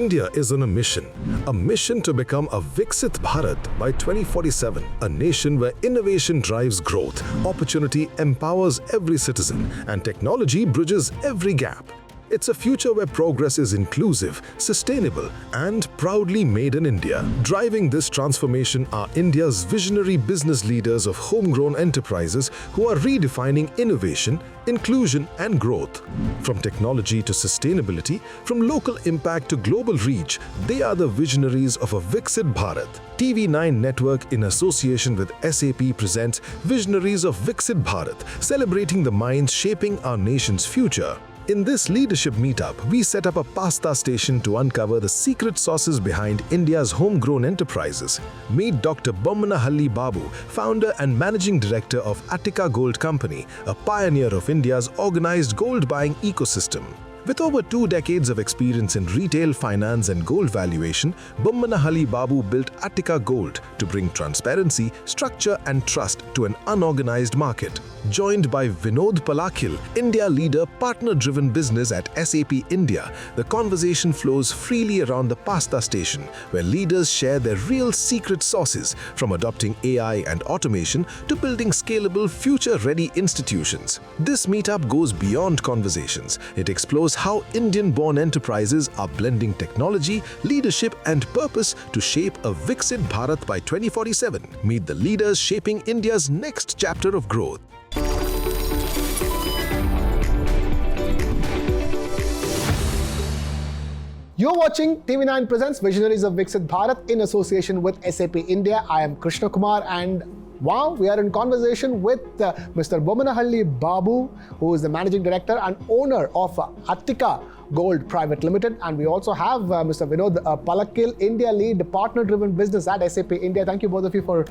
India is on a mission to become a Viksit Bharat by 2047, a nation where innovation drives growth, opportunity empowers every citizen, and technology bridges every gap. It's a future where progress is inclusive, sustainable, and proudly made in India. Driving this transformation are India's visionary business leaders of homegrown enterprises who are redefining innovation, inclusion, and growth. From technology to sustainability, from local impact to global reach, they are the visionaries of a Viksit Bharat. TV9 Network, in association with SAP, presents Visionaries of Viksit Bharat, celebrating the minds shaping our nation's future. In this leadership meetup, we set up a pasta station to uncover the secret sauces behind India's homegrown enterprises. Meet Dr. Bommanahalli Babu, founder and managing director of Attica Gold Company, a pioneer of India's organized gold buying ecosystem. With over 2 decades of experience in retail, finance, and gold valuation, Bommanahalli Babu built Attica Gold to bring transparency, structure, and trust to an unorganized market. Joined by Vinod Palakil, India leader, partner-driven business at SAP India, the conversation flows freely around the pasta station, where leaders share their real secret sauces, from adopting AI and automation to building scalable, future-ready institutions. This meetup goes beyond conversations. It explores how Indian-born enterprises are blending technology, leadership, and purpose to shape a Viksit Bharat by 2047. Meet the leaders shaping India's next chapter of growth. You're watching TV9 Presents Visionaries of Viksit Bharat in association with SAP India. I am Krishna Kumar, and wow, we are in conversation with Mr. Bommanahalli Babu, who is the managing director and owner of Attica Gold Private Limited. And we also have Mr. Vinod Palakil, India lead partner-driven business at SAP India. Thank you both of you for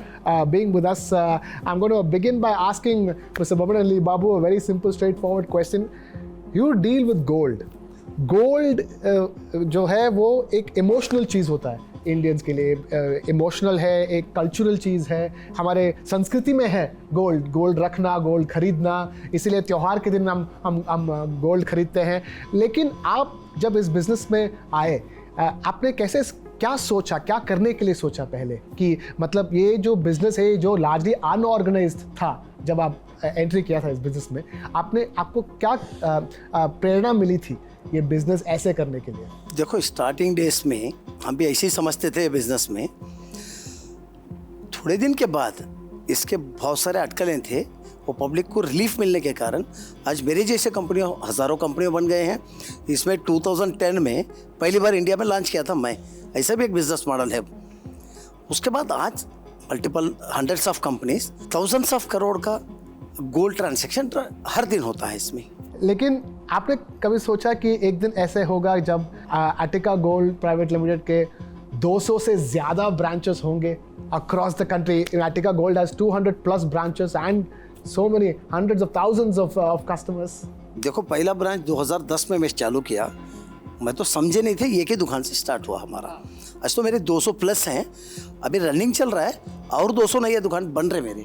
being with us. I'm going to begin by asking Mr. Bommanahalli Babu a very simple, straightforward question. You deal with gold. Gold जो है वो एक emotional चीज़ होता है Indians के लिए, emotional है, एक कल्चरल चीज़ है, हमारे संस्कृति में है गोल्ड रखना, गोल्ड खरीदना, इसीलिए त्यौहार के दिन हम गोल्ड खरीदते हैं. लेकिन आप जब इस बिज़नेस में आए, आपने क्या सोचा, क्या करने के लिए सोचा पहले, कि मतलब ये जो बिज़नेस है जो लार्जली अनऑर्गेनाइज्ड था, जब आप एंट्री किया था इस बिज़नेस में, आपको क्या प्रेरणा मिली थी ये बिजनेस ऐसे करने के लिए? देखो, स्टार्टिंग डेज में हम भी ऐसे ही समझते थे बिजनेस में. थोड़े दिन के बाद इसके बहुत सारे अटकलें थे, वो पब्लिक को रिलीफ मिलने के कारण आज मेरे जैसे कंपनियों, हज़ारों कंपनियां बन गए हैं. इसमें 2010 में पहली बार इंडिया में लॉन्च किया था मैं. ऐसा भी एक बिजनेस मॉडल है. उसके बाद आज multiple hundreds of companies, thousands of crore का गोल्ड ट्रांजेक्शन हर दिन होता है इसमें. लेकिन आपने कभी सोचा कि एक दिन ऐसे होगा जब अटिका गोल्ड प्राइवेट लिमिटेड के 200 से ज़्यादा ब्रांचेस होंगे across the country? Attica Gold has 200+ branches and so many hundreds of thousands of customers. देखो, पहला ब्रांच 2010 में मैं चालू किया. मैं तो समझे नहीं थे, ये की दुकान से स्टार्ट हुआ हमारा. आज तो मेरे 200+ हैं, अभी रनिंग चल रहा है, और 200 नई दुकान बन रहे मेरे.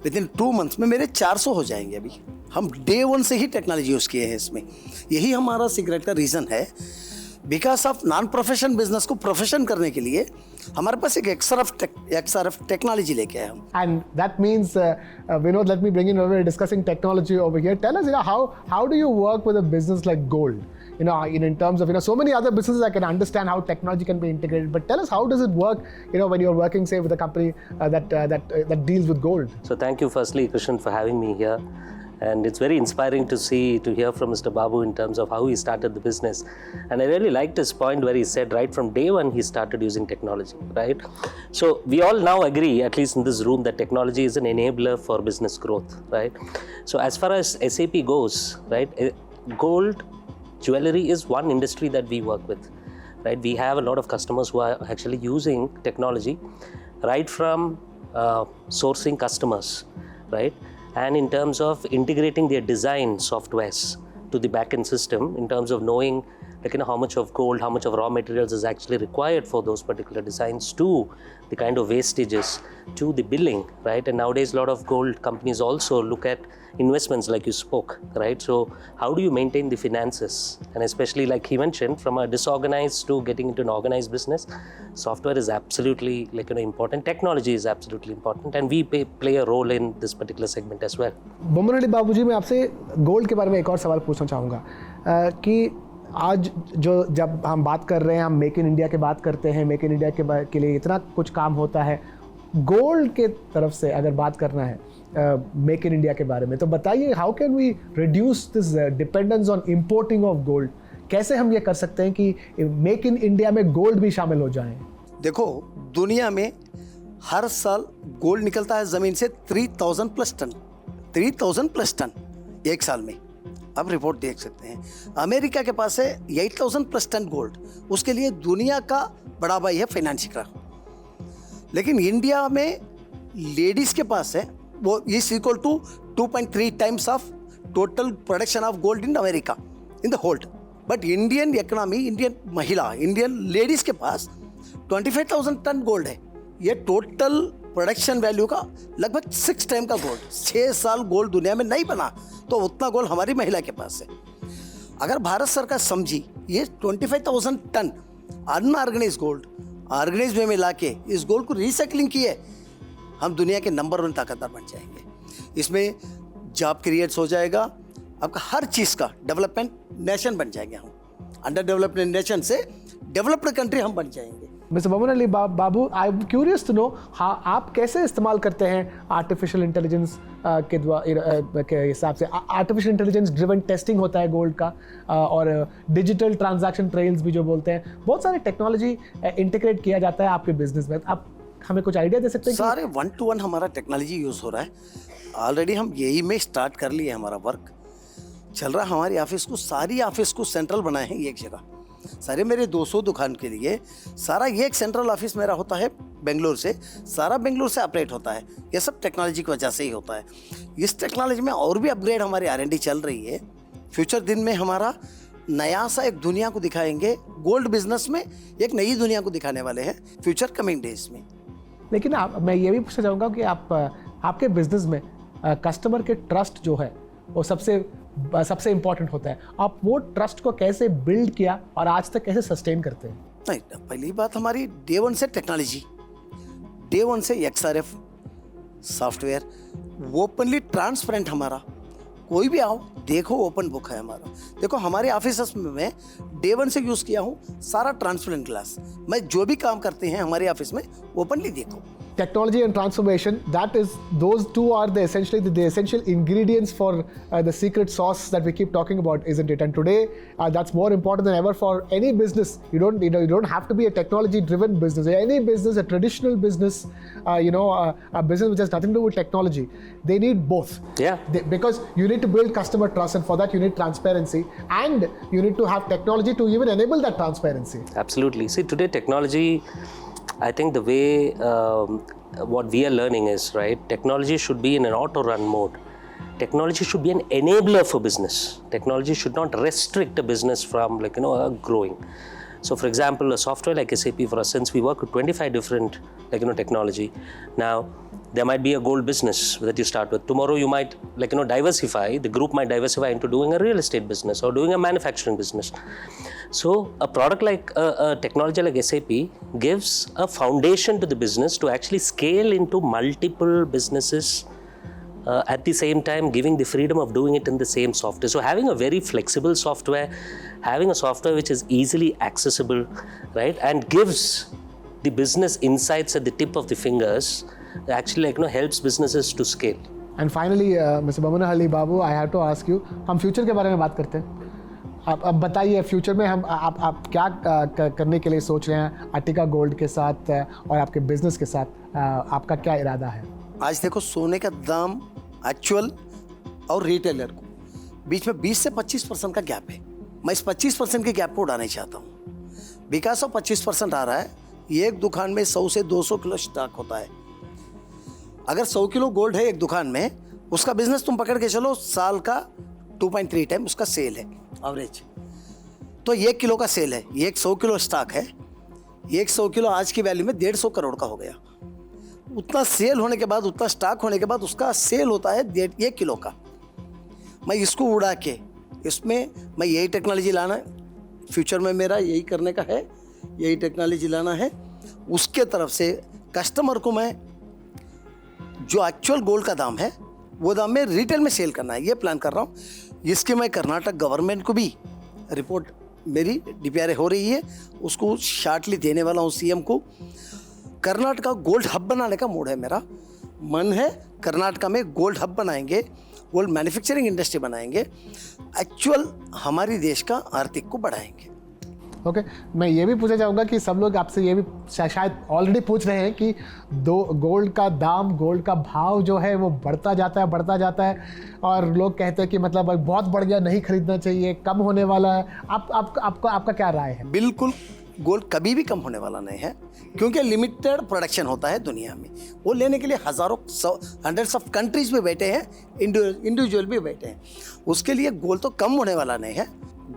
विदिन 2 मंथ्स में मेरे 400 हो जाएंगे. अभी हम डे 1 से ही टेक्नोलॉजी यूज़ किए हैं इसमें. यही हमारा सीक्रेट का रीज़न है. Because of non profession business को प्रोफेशन करने के लिए हमारे पास एक एक्सआरएफ टेक्नोलॉजी लेके आए हम. And that means Vinod, let me bring in, we're discussing technology over here. Tell us, how do you work with a business like gold? In terms of, so many other businesses, I can understand how technology can be integrated, but tell us, how does it work, when you're working, say, with a company that deals with gold? So thank you firstly, Krishan, for having me here. And it's very inspiring to hear from Mr. Babu in terms of how he started the business. And I really liked his point where he said right from day one he started using technology, right? So we all now agree, at least in this room, that technology is an enabler for business growth, right? So as far as SAP goes, right, gold jewelry is one industry that we work with, right? We have a lot of customers who are actually using technology right from sourcing customers, right? And in terms of integrating their design softwares to the back-end system in terms of knowing how much of gold, how much of raw materials is actually required for those particular designs, to the kind of wastages, to the billing, right? And nowadays a lot of gold companies also look at investments like you spoke, right? So how do you maintain the finances? And especially like he mentioned, from a disorganized to getting into an organized business, software is absolutely important. Technology is absolutely important, and we play a role in this particular segment as well. Boman Ali Babu ji, मैं आपसे gold के बारे में एक और सवाल पूछना चाहूँगा कि आज जब हम बात कर रहे हैं, हम मेक इन इंडिया की बात करते हैं, मेक इन इंडिया के लिए इतना कुछ काम होता है, गोल्ड के तरफ से अगर बात करना है मेक इन इंडिया के बारे में, तो बताइए how can we reduce this dependence on importing of gold? कैसे हम ये कर सकते हैं कि मेक इन इंडिया में गोल्ड भी शामिल हो जाएं? देखो, दुनिया में हर साल गोल्ड निकलता है ज़मीन से 3000 प्लस टन, 3000 प्लस टन एक साल में। अब रिपोर्ट देख सकते हैं, अमेरिका के पास है 8000 प्लस टन गोल्ड, उसके लिए दुनिया का बड़ा भाई है फाइनेंशियल। लेकिन इंडिया में लेडीज़ के पास है वो is equal to 2.3 times of total production of gold in America in the world. But Indian economy, Indian महिला, इंडियन लेडीज़ के पास 25,000 टन गोल्ड है। ये टोटल प्रोडक्शन वैल्यू का लगभग 6 टाइम का गोल्ड। 6 साल गोल्ड दुनिया में नहीं बना तो उतना गोल्ड हमारी महिला के पास है। अगर भारत सरकार समझी ये 25,000 ton unorganised gold organised way में ला के इस गोल्ड को रिसाइकलिंग किए, हम दुनिया के नंबर 1 ताकतवर बन जाएंगे। इसमें जॉब क्रिएट्स हो जाएगा, आपका हर चीज़ का डेवलपमेंट नेशन बन जाएंगे हम। अंडर डेवलपमेंट नेशन से डेवलप्ड कंट्री हम बन जाएंगे। Mister Boman Ali Babu, I am curious to know आप कैसे इस्तेमाल करते हैं आर्टिफिशियल इंटेलिजेंस के हिसाब से? आर्टिफिशियल इंटेलिजेंस ड्रिवन टेस्टिंग होता है गोल्ड का, और डिजिटल ट्रांजैक्शन ट्रेल्स भी जो बोलते हैं, बहुत सारी टेक्नोलॉजी इंटीग्रेट किया जाता है आपके बिजनेस में। आप हमें कुछ आइडिया दे सकते हैं? सारे 1 to 1 हमारा टेक्नोलॉजी यूज़ हो रहा है। ऑलरेडी हम यही में स्टार्ट कर लिए, हमारा वर्क चल रहा है। हमारी ऑफिस को, सारी ऑफिस को सेंट्रल बनाए हैं एक जगह। सारे मेरे 200 दुकान के लिए सारा ये एक सेंट्रल ऑफिस मेरा होता है बेंगलोर से, सारा बेंगलोर से ऑपरेट होता है। ये सब टेक्नोलॉजी की वजह से ही होता है। इस टेक्नोलॉजी में और भी अपग्रेड हमारी R&D चल रही है। फ्यूचर दिन में हमारा नया सा एक दुनिया को दिखाएंगे, गोल्ड बिजनेस में एक नई दुनिया को दिखाने वाले हैं फ्यूचर कमिंग डेज में। लेकिन मैं ये भी पूछना चाहूँगा कि आपके बिजनेस में कस्टमर के ट्रस्ट जो है वो सबसे इम्पॉर्टेंट होता है। आप वो ट्रस्ट को कैसे बिल्ड किया और आज तक कैसे सस्टेन करते हैं? नहीं, पहली बात हमारी डे 1 से टेक्नोलॉजी, डे 1 से XRF सॉफ्टवेयर ओपनली ट्रांसपेरेंट। हमारा कोई भी आओ देखो, ओपन बुक है हमारा। देखो हमारे ऑफिस में डे 1 से यूज़ किया हूँ सारा ट्रांसपेरेंट ग्लास। मैं जो भी काम करते हैं हमारे ऑफिस में ओपनली देखो। Technology and transformation, those two are the essential ingredients for the secret sauce that we keep talking about, isn't it? And today that's more important than ever for any business. You don't have to be a technology driven business. Any business, a traditional business, a business which has nothing to do with technology, they need both. Because you need to build customer trust, and for that you need transparency, and you need to have technology to even enable that transparency. Absolutely. See, today technology, I think the way what we are learning is, right, technology should be in an auto run mode. Technology should be an enabler for business. Technology should not restrict a business from growing. So for example, a software like SAP, for us, since we work with 25 different technology, now there might be a gold business that you start with. Tomorrow you might diversify, the group might diversify into doing a real estate business or doing a manufacturing business. So a product like a technology like SAP gives a foundation to the business to actually scale into multiple businesses at the same time, giving the freedom of doing it in the same software. So having a very flexible software, having a software which is easily accessible, right, and gives the business insights at the tip of the fingers, actually helps businesses to scale. And finally, Mr. Boman Ali Babu, I have to ask you, हम future के बारे में बात करते हैं। अब बताइए, future में आप क्या करने के लिए सोच रहे हैं आर्टिका गोल्ड के साथ और आपके बिजनेस के साथ? आपका क्या इरादा है? आज देखो, सोने का दाम एक्चुअल और रिटेलर को बीच में 20 से 25% का गैप है। मैं इस 25% के गैप को उड़ाना चाहता हूँ। बिकॉज ऑफ 25% आ रहा है, एक दुकान में 100 से 200 किलो स्टॉक होता है। अगर 100 किलो गोल्ड है एक दुकान में, उसका बिजनेस तुम पकड़ के चलो, साल का 2.3 टाइम उसका सेल है एवरेज। तो 1 किलो का सेल है, ये 100 किलो स्टॉक है, 100 किलो आज की वैल्यू में 150 करोड़ का हो गया। उतना सेल होने के बाद, उतना स्टॉक होने के बाद उसका सेल होता है 1 किलो का। मैं इसको उड़ा के इसमें मैं यही टेक्नोलॉजी लाना है, फ्यूचर में मेरा यही करने का है, यही टेक्नोलॉजी लाना है। उसके तरफ से कस्टमर को मैं जो एक्चुअल गोल्ड का दाम है वो दाम में रिटेल में सेल करना है, ये प्लान कर रहा हूँ। इसके मैं कर्नाटक गवर्नमेंट को भी रिपोर्ट मेरी DPRA हो रही है, उसको शार्टली देने वाला हूँ CM को। कर्नाटक का गोल्ड हब बनाने का मूड है मेरा, मन है कर्नाटक में गोल्ड हब बनाएंगे, गोल्ड मैन्युफैक्चरिंग इंडस्ट्री बनाएंगे, एक्चुअल हमारी देश का आर्थिक को बढ़ाएंगे। ओके मैं ये भी पूछना चाहूँगा कि सब लोग आपसे ये भी शायद ऑलरेडी पूछ रहे हैं कि गोल्ड का दाम, गोल्ड का भाव जो है वो बढ़ता जाता है और लोग कहते हैं कि मतलब बहुत बढ़ गया, नहीं खरीदना चाहिए, कम होने वाला है। आपका क्या राय है? बिल्कुल गोल्ड कभी भी कम होने वाला नहीं है, क्योंकि लिमिटेड प्रोडक्शन होता है दुनिया में। वो लेने के लिए हज़ारों हंड्रेड्स ऑफ कंट्रीज में बैठे हैं, इंडिविजुअल भी बैठे हैं। उसके लिए गोल्ड तो कम होने वाला नहीं है,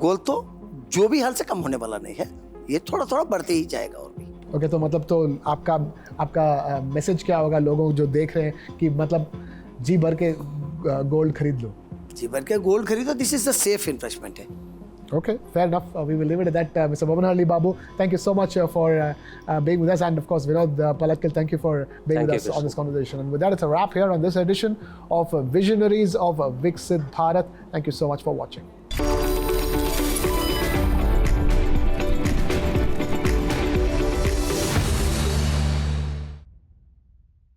गोल्ड तो जो भी हाल से कम होने वाला नहीं है, ये थोड़ा थोड़ा बढ़ते ही जाएगा और भी। ओके तो मतलब तो आपका मैसेज क्या होगा लोगों को जो देख रहे हैं कि मतलब जी भर के गोल्ड खरीद लो? जी भर के गोल्ड खरीदो, this is the safe investment है। Okay, fair enough. We will leave it at that. Mr. Bomanahalli Babu, thank you so much for being with us. And of course, Vinod Palatkil, thank you for being with us on this conversation. And with that, it's a wrap here on this edition of Visionaries of Viksit Bharat. Thank you so much for watching.